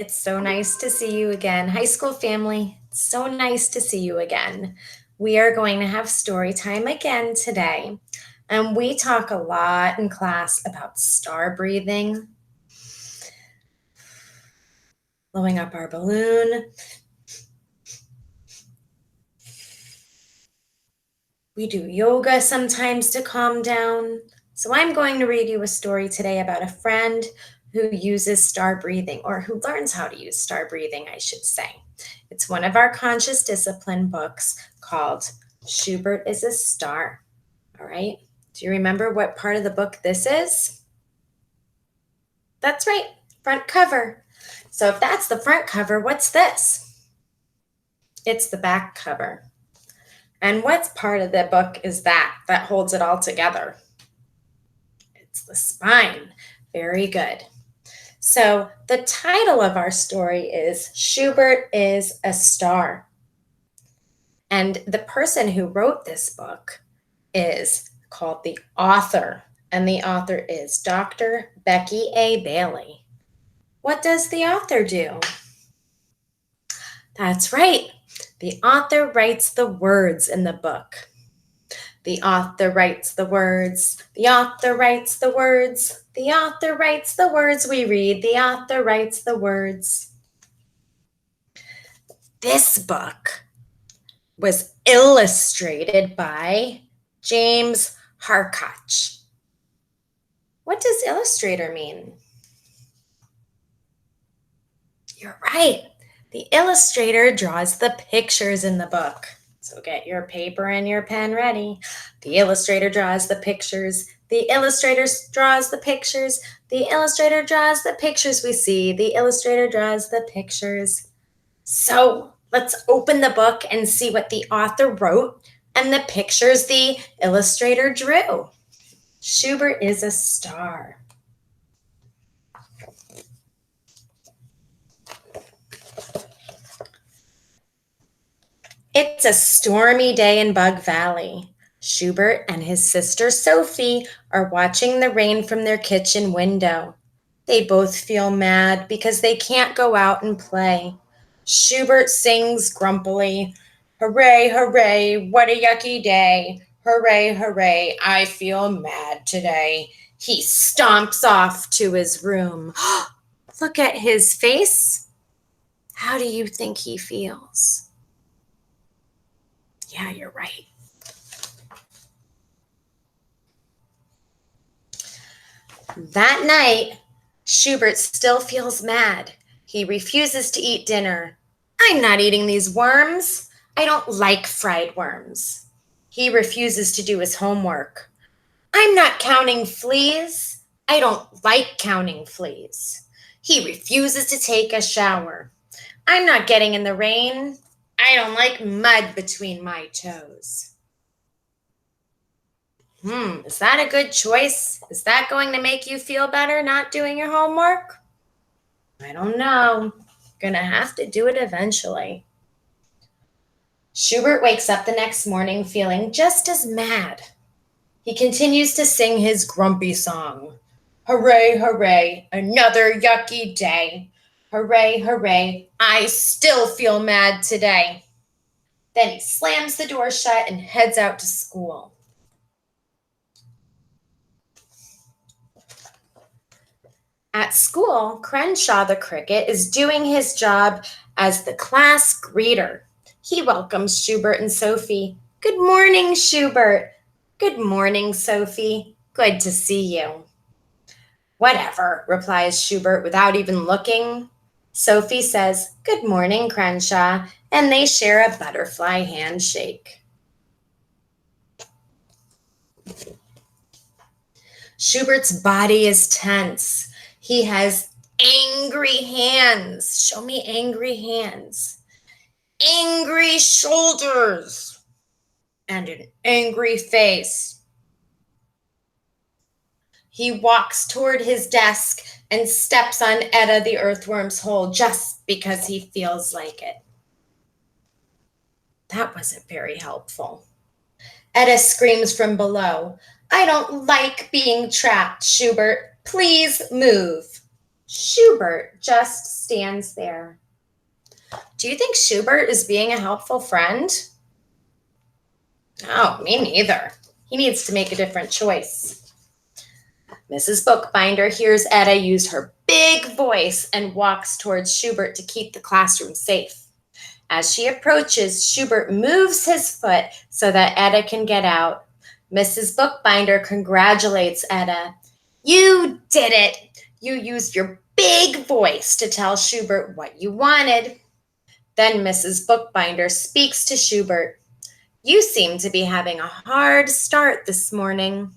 It's so nice to see you again. High school family, it's so nice to see you again. We are going to have story time again today. And we talk a lot in class about star breathing, blowing up our balloon. We do yoga sometimes to calm down. So I'm going to read you a story today about a friend who uses star breathing, or who learns how to use star breathing, I should say. It's one of our conscious discipline books called Schubert is a Star. All right. Do you remember what part of the book this is? That's right, front cover. So if that's the front cover, what's this? It's the back cover. And what part of the book is that holds it all together? It's the spine. Very good. So the title of our story is Schubert is a Star. And the person who wrote this book is called the author, and the author is Dr. Becky A. Bailey. What does the author do? That's right. The author writes the words in the book. The author writes the words. The author writes the words. The author writes the words we read. The author writes the words. This book was illustrated by James Harkach. What does illustrator mean? You're right. The illustrator draws the pictures in the book. So get your paper and your pen ready. The illustrator draws the pictures. The illustrator draws the pictures. The illustrator draws the pictures we see. The illustrator draws the pictures. So let's open the book and see what the author wrote and the pictures the illustrator drew. Schubert is a Star. It's a stormy day in Bug Valley. Schubert and his sister Sophie are watching the rain from their kitchen window. They both feel mad because they can't go out and play. Schubert sings grumpily, "Hooray, hooray, what a yucky day. Hooray, hooray, I feel mad today." He stomps off to his room. Look at his face. How do you think he feels? Yeah, you're right. That night, Schubert still feels mad. He refuses to eat dinner. "I'm not eating these worms. I don't like fried worms." He refuses to do his homework. "I'm not counting fleas. I don't like counting fleas." He refuses to take a shower. "I'm not getting in the rain. I don't like mud between my toes." Is that a good choice? Is that going to make you feel better not doing your homework? I don't know. Gonna have to do it eventually. Schubert wakes up the next morning feeling just as mad. He continues to sing his grumpy song. "Hooray, hooray, another yucky day. Hooray, hooray, I still feel mad today." Then he slams the door shut and heads out to school. At school, Crenshaw the cricket is doing his job as the class greeter. He welcomes Schubert and Sophie. "Good morning, Schubert." "Good morning, Sophie. Good to see you." "Whatever," replies Schubert without even looking. Sophie says, "Good morning, Crenshaw," and they share a butterfly handshake. Schubert's body is tense. He has angry hands. Show me angry hands. Angry shoulders. And an angry face. He walks toward his desk and steps on Etta the earthworm's hole just because he feels like it. That wasn't very helpful. Etta screams from below, "I don't like being trapped, Schubert. Please move." Schubert just stands there. Do you think Schubert is being a helpful friend? Oh, me neither. He needs to make a different choice. Mrs. Bookbinder hears Etta use her big voice and walks towards Schubert to keep the classroom safe. As she approaches, Schubert moves his foot so that Etta can get out. Mrs. Bookbinder congratulates Etta. You did it! You used your big voice to tell Schubert what you wanted. Then Mrs. Bookbinder speaks to Schubert. You seem to be having a hard start this morning.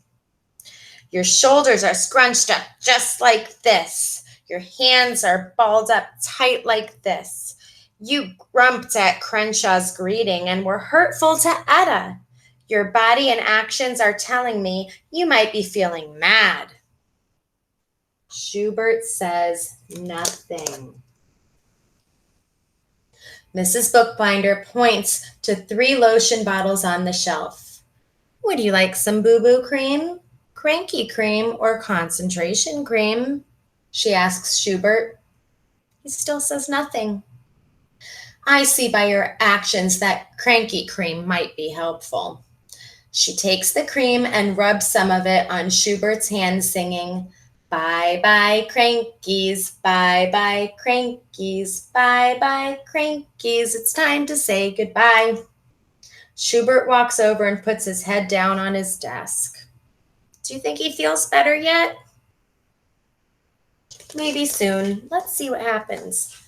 Your shoulders are scrunched up just like this. Your hands are balled up tight like this. You grumped at Crenshaw's greeting and were hurtful to Etta. Your body and actions are telling me you might be feeling mad. Schubert says nothing. Mrs. Bookbinder points to 3 lotion bottles on the shelf. Would you like some boo-boo cream, cranky cream, or concentration cream? She asks Schubert. He still says nothing. I see by your actions that cranky cream might be helpful. She takes the cream and rubs some of it on Schubert's hand, singing, bye-bye crankies, bye-bye crankies, bye-bye crankies, it's time to say goodbye. Schubert walks over and puts his head down on his desk. Do you think he feels better yet? Maybe soon. Let's see what happens.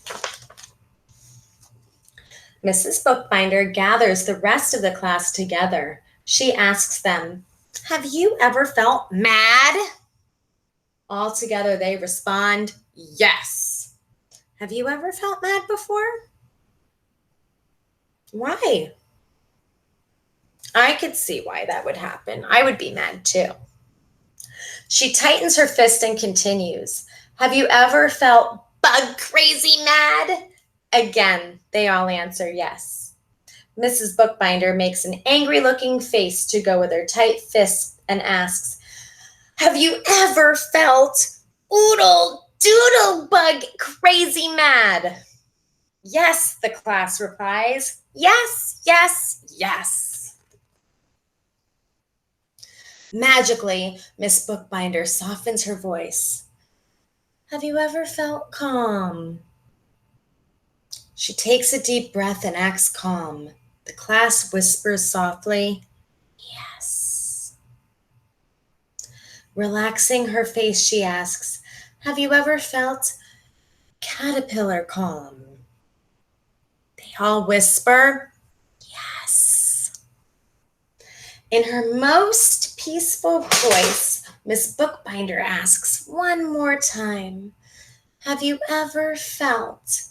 Mrs. Bookbinder gathers the rest of the class together. She asks them, have you ever felt mad? All together they respond, yes. Have you ever felt mad before? Why? I could see why that would happen. I would be mad too. She tightens her fist and continues, have you ever felt bug crazy mad? Again, they all answer yes. Mrs. Bookbinder makes an angry looking face to go with her tight fist and asks, have you ever felt oodle doodle bug crazy mad? Yes, the class replies. Yes, yes, yes. Magically, Miss Bookbinder softens her voice. Have you ever felt calm? She takes a deep breath and acts calm. The class whispers softly, yes. Relaxing her face, she asks, have you ever felt caterpillar calm? They all whisper, yes. In her most peaceful voice, Miss Bookbinder asks one more time, have you ever felt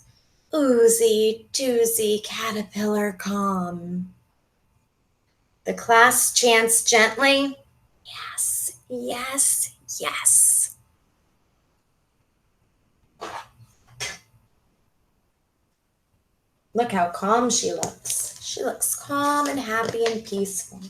oozy doozy caterpillar calm? The class chants gently, yes, yes, yes. Look how calm she looks. She looks calm and happy and peaceful.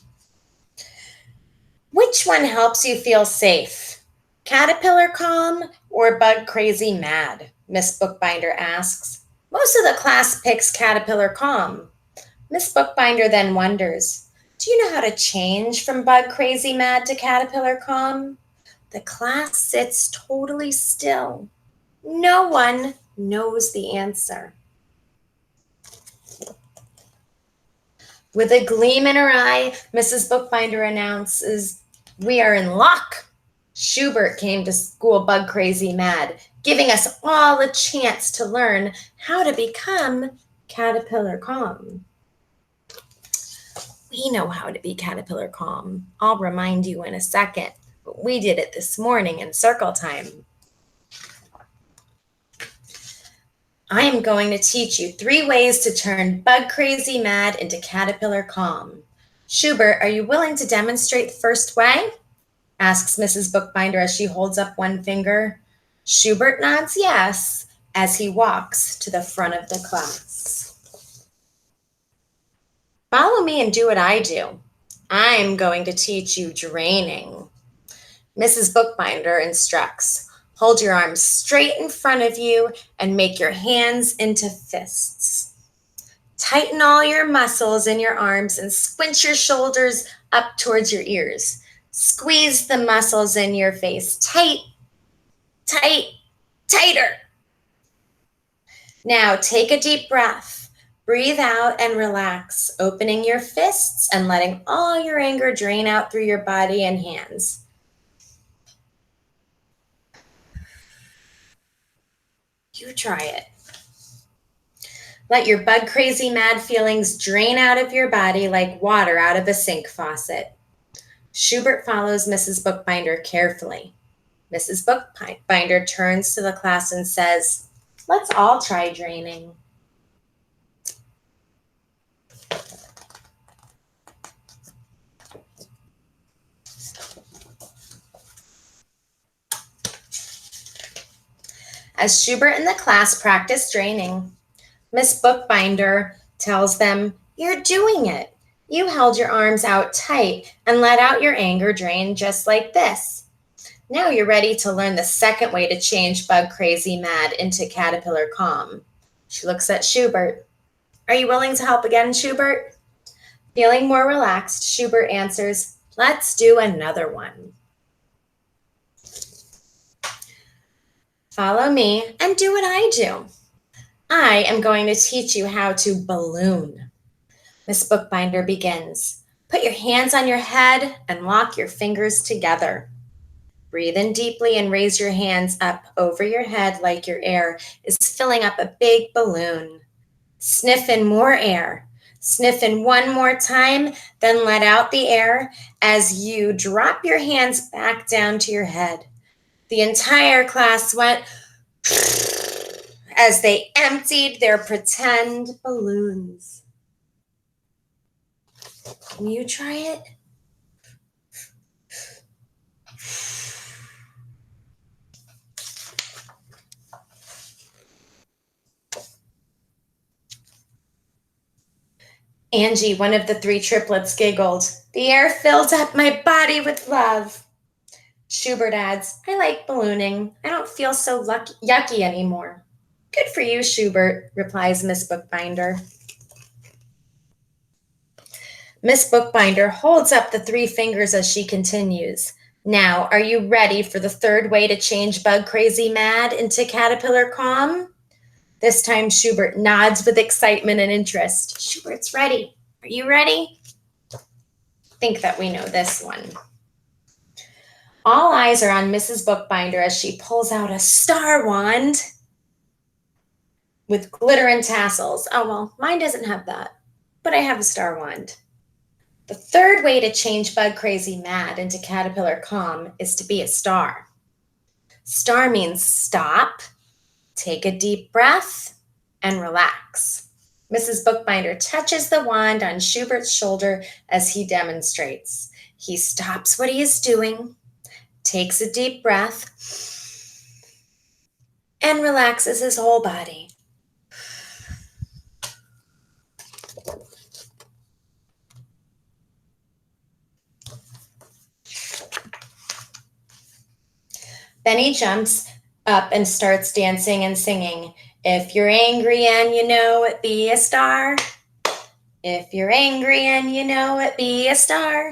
Which one helps you feel safe? Caterpillar calm or bug crazy mad? Miss Bookbinder asks. Most of the class picks caterpillar calm. Miss Bookbinder then wonders, do you know how to change from bug crazy mad to caterpillar calm? The class sits totally still. No one knows the answer. With a gleam in her eye, Mrs. Bookbinder announces, we are in luck. Schubert came to school bug crazy mad, giving us all a chance to learn how to become caterpillar calm. We know how to be caterpillar calm. I'll remind you in a second, but we did it this morning in circle time. I am going to teach you 3 ways to turn bug crazy mad into caterpillar calm. Schubert, are you willing to demonstrate the first way? Asks Mrs. Bookbinder as she holds up one finger. Schubert nods yes as he walks to the front of the class. Follow me and do what I do. I'm going to teach you draining. Mrs. Bookbinder instructs. Hold your arms straight in front of you and make your hands into fists. Tighten all your muscles in your arms and squint your shoulders up towards your ears. Squeeze the muscles in your face. Tight, tight, tighter. Now take a deep breath. Breathe out and relax, opening your fists and letting all your anger drain out through your body and hands. You try it. Let your bug crazy mad feelings drain out of your body like water out of a sink faucet. Schubert follows Mrs. Bookbinder carefully. Mrs. Bookbinder turns to the class and says, "Let's all try draining." As Schubert and the class practice draining, Miss Bookbinder tells them, "You're doing it. You held your arms out tight and let out your anger drain just like this. Now you're ready to learn the second way to change bug crazy mad into caterpillar calm." She looks at Schubert. "Are you willing to help again, Schubert?" Feeling more relaxed, Schubert answers, "Let's do another one." Follow me and do what I do. I am going to teach you how to balloon. Miss Bookbinder begins. Put your hands on your head and lock your fingers together. Breathe in deeply and raise your hands up over your head like your air is filling up a big balloon. Sniff in more air. Sniff in one more time, then let out the air as you drop your hands back down to your head. The entire class went as they emptied their pretend balloons. Can you try it? Angie, one of the three triplets, giggled. "The air filled up my body with love." Schubert adds, "I like ballooning. I don't feel so yucky anymore." "Good for you, Schubert," replies Miss Bookbinder. Miss Bookbinder holds up the three fingers as she continues. "Now, are you ready for the third way to change bug crazy mad into caterpillar calm?" This time Schubert nods with excitement and interest. Schubert's ready. Are you ready? I think that we know this one. All eyes are on Mrs. Bookbinder as she pulls out a star wand with glitter and tassels. Oh, well, mine doesn't have that, but I have a star wand. The third way to change bug crazy mad into caterpillar calm is to be a star. Star means stop, take a deep breath, and relax. Mrs. Bookbinder touches the wand on Schubert's shoulder as he demonstrates. He stops what he is doing, takes a deep breath, and relaxes his whole body. Benny jumps up and starts dancing and singing. "If you're angry and you know it, be a star. If you're angry and you know it, be a star."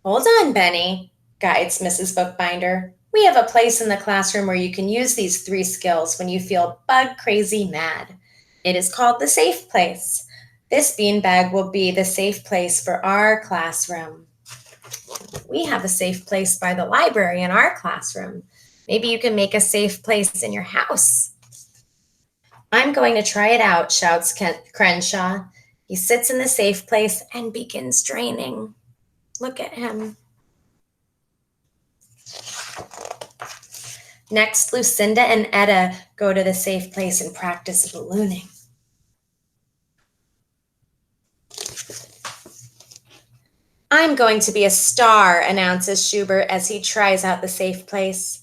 "Hold on, Benny," guides Mrs. Bookbinder. "We have a place in the classroom where you can use these three skills when you feel bug crazy mad. It is called the safe place. This beanbag will be the safe place for our classroom." We have a safe place by the library in our classroom. Maybe you can make a safe place in your house. "I'm going to try it out," shouts Crenshaw. He sits in the safe place and begins draining. Look at him. Next, Lucinda and Etta go to the safe place and practice ballooning. "I'm going to be a star," announces Schubert as he tries out the safe place.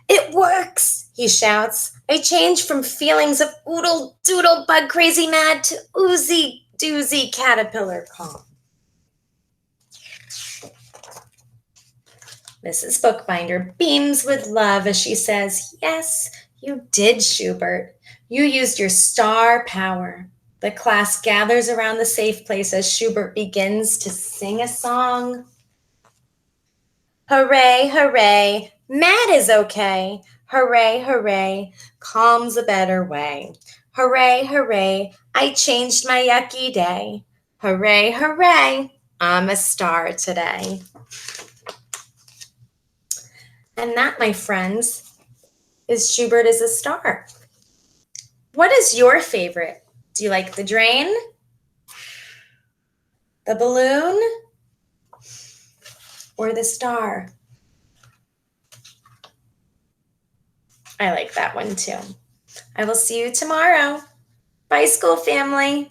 "It works," he shouts. "I change from feelings of oodle doodle bug crazy mad to oozy doozy caterpillar calm." Mrs. Bookbinder beams with love as she says, "Yes, you did, Schubert. You used your star power." The class gathers around the safe place as Schubert begins to sing a song. Hooray, hooray, mad is okay. Hooray, hooray, calm's a better way. Hooray, hooray, I changed my yucky day. Hooray, hooray, I'm a star today. And that, my friends, is Schubert is a star. What is your favorite? Do you like the drain, the balloon, or the star? I like that one too. I will see you tomorrow. Bye, school family.